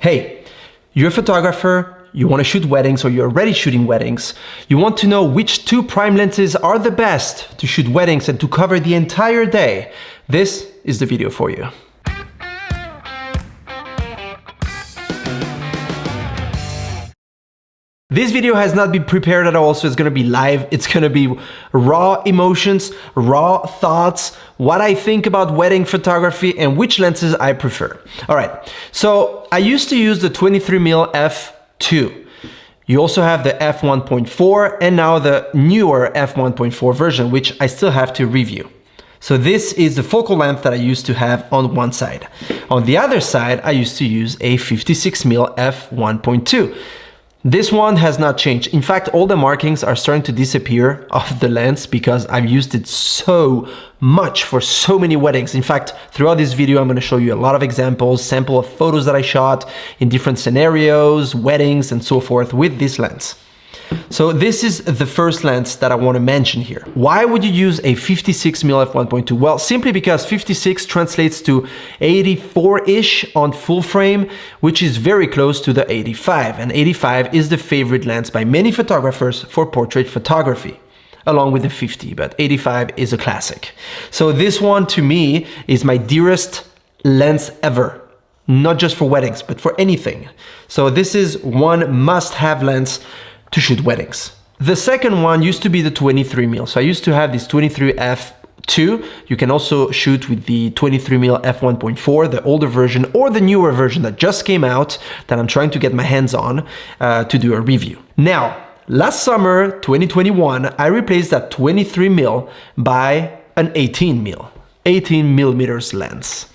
Hey, you're a photographer, you want to shoot weddings or you're already shooting weddings. You want to know which two prime lenses are the best to shoot weddings and to cover the entire day. This is the video for you. This video has not been prepared at all, so it's gonna be live. It's gonna be raw emotions, raw thoughts, what I think about wedding photography and which lenses I prefer. All right, so I used to use the 23mm f2. You also have the f1.4 and now the newer f1.4 version, which I still have to review. So this is the focal length that I used to have on one side. On the other side, I used to use a 56mm f1.2. This one has not changed. In fact, all the markings are starting to disappear off the lens because I've used it so much for so many weddings. In fact, throughout this video, I'm going to show you a lot of examples, sample of photos that I shot in different scenarios, weddings, and so forth with this lens. So this is the first lens that I want to mention here. Why would you use a 56mm f1.2? Well, simply because 56 translates to 84-ish on full frame, which is very close to the 85. And 85 is the favorite lens by many photographers for portrait photography, along with the 50, but 85 is a classic. So this one to me is my dearest lens ever. Not just for weddings, but for anything. So this is one must-have lens to shoot weddings. The second one used to be the 23mm. So I used to have this 23 f2. You can also shoot with the 23mm f1.4, the older version or the newer version that just came out that I'm trying to get my hands on to do a review. Now, last summer, 2021, I replaced that 23mm by an 18mm lens.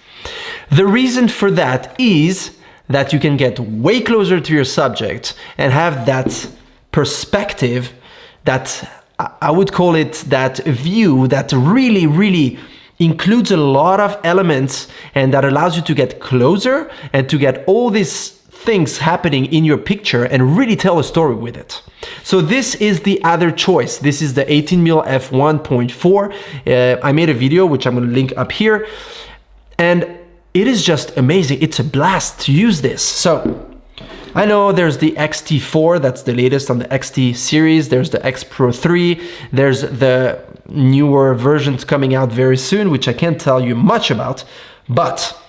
The reason for that is that you can get way closer to your subject and have that perspective, that I would call it that view that really includes a lot of elements and that allows you to get closer and to get all these things happening in your picture and really tell a story with it. So this is the other choice. This is the 18mm f1.4. I made a video which I'm going to link up here, and it is just amazing. It's a blast to use this. So I know there's the X-T4, that's the latest on the X-T series. There's the X Pro 3. There's the newer versions coming out very soon, which I can't tell you much about, but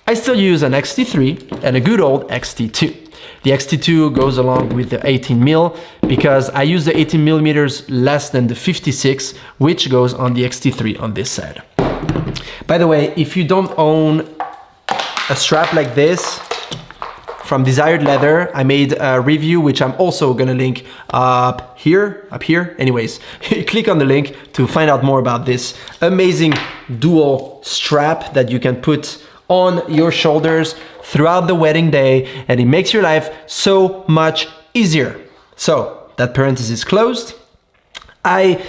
I still use an X-T3 and a good old X-T2. The X-T2 goes along with the 18mm because I use the 18mm less than the 56, which goes on the X-T3 on this side. By the way, if you don't own a strap like this from Desired Leather, I made a review which I'm also gonna link up here. Anyways, click on the link to find out more about this amazing dual strap that you can put on your shoulders throughout the wedding day, and it makes your life so much easier. So that parenthesis closed. I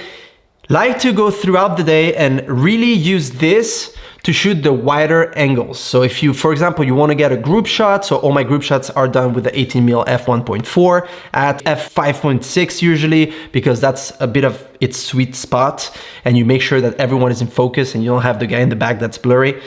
like to go throughout the day and really use this to shoot the wider angles. So if you, for example, you want to get a group shot, so all my group shots are done with the 18mm f1.4 at f5.6 usually, because that's a bit of its sweet spot, and you make sure that everyone is in focus and you don't have the guy in the back that's blurry.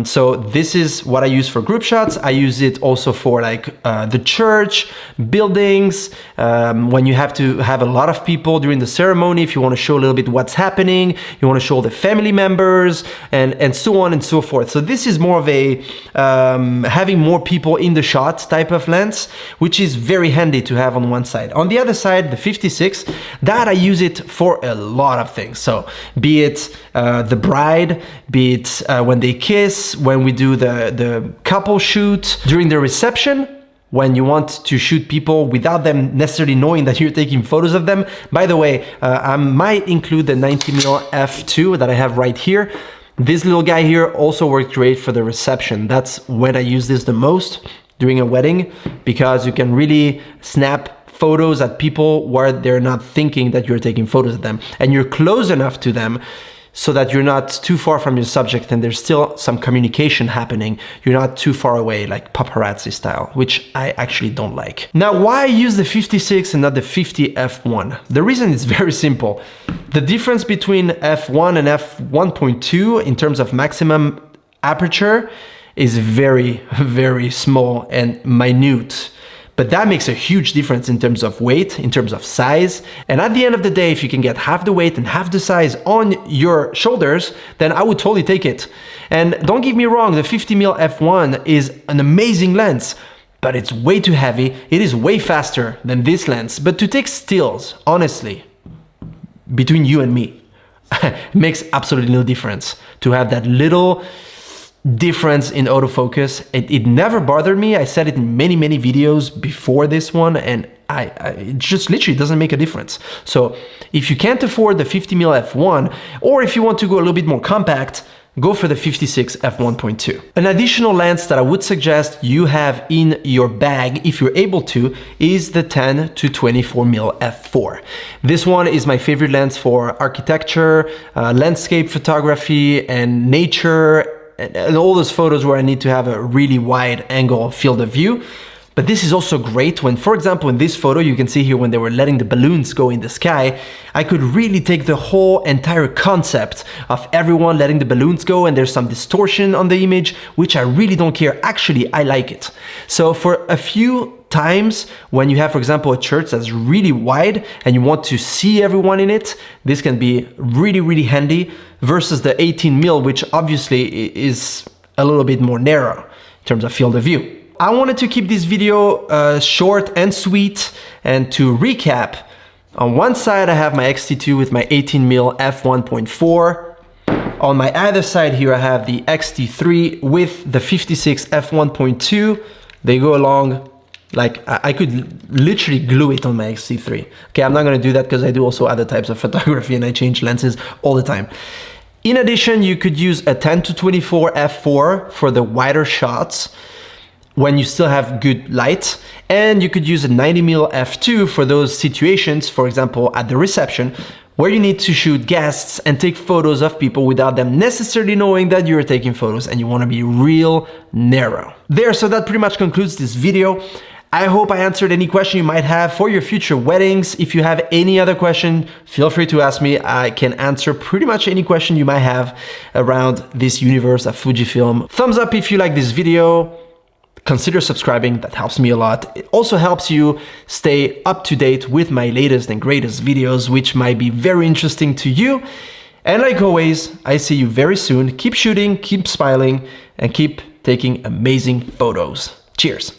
So this is what I use for group shots. I use it also for like the church, buildings, when you have to have a lot of people during the ceremony, if you want to show a little bit what's happening, you want to show the family members and so on and so forth. So this is more of a having more people in the shot type of lens, which is very handy to have on one side. On the other side, the 56, that I use it for a lot of things. So be it the bride, be it when they kiss, when we do the couple shoot, during the reception, when you want to shoot people without them necessarily knowing that you're taking photos of them. By the way, I might include the 90mm f2 that I have right here. This little guy here also worked great for the reception. That's when I use this the most, during a wedding, because you can really snap photos at people where they're not thinking that you're taking photos of them, and you're close enough to them so that you're not too far from your subject and there's still some communication happening. You're not too far away, like paparazzi style, which I actually don't like. Now, why use the 56 and not the 50 f1? The reason is very simple. The difference between f1 and f1.2 in terms of maximum aperture is very, very small and minute. But that makes a huge difference in terms of weight, in terms of size. And at the end of the day, if you can get half the weight and half the size on your shoulders, then I would totally take it. And don't get me wrong, the 50mm f1 is an amazing lens, but it's way too heavy. It is way faster than this lens. But to take stills, honestly, between you and me, it makes absolutely no difference to have that little difference in autofocus. It never bothered me. I said it in many videos before this one, and it just literally doesn't make a difference. So if you can't afford the 50mm f1, or if you want to go a little bit more compact, go for the 56 f1.2. An additional lens that I would suggest you have in your bag, if you're able to, is the 10 to 24mm f4. This one is my favorite lens for architecture, landscape photography, and nature, and all those photos where I need to have a really wide angle field of view. But this is also great when, for example, in this photo, you can see here when they were letting the balloons go in the sky, I could really take the whole entire concept of everyone letting the balloons go, and there's some distortion on the image, which I really don't care. Actually, I like it. So for a few times when you have, for example, a church that's really wide and you want to see everyone in it, this can be really handy versus the 18mm, which obviously is a little bit more narrow in terms of field of view. I wanted to keep this video short and sweet, and to recap, on one side I have my X-T2 with my 18mm f1.4. On my other side here I have the X-T3 with the 56 f1.2. They go along like I could literally glue it on my X-T3. Okay, I'm not gonna do that because I do also other types of photography and I change lenses all the time. In addition, you could use a 10 to 24 f4 for the wider shots when you still have good light, and you could use a 90mm f2 for those situations, for example, at the reception, where you need to shoot guests and take photos of people without them necessarily knowing that you're taking photos, and you want to be real narrow. So that pretty much concludes this video. I hope I answered any question you might have for your future weddings. If you have any other question, feel free to ask me. I can answer pretty much any question you might have around this universe of Fujifilm. Thumbs up if you like this video. Consider subscribing, that helps me a lot. It also helps you stay up to date with my latest and greatest videos, which might be very interesting to you. And like always, I see you very soon. Keep shooting, keep smiling, and keep taking amazing photos. Cheers.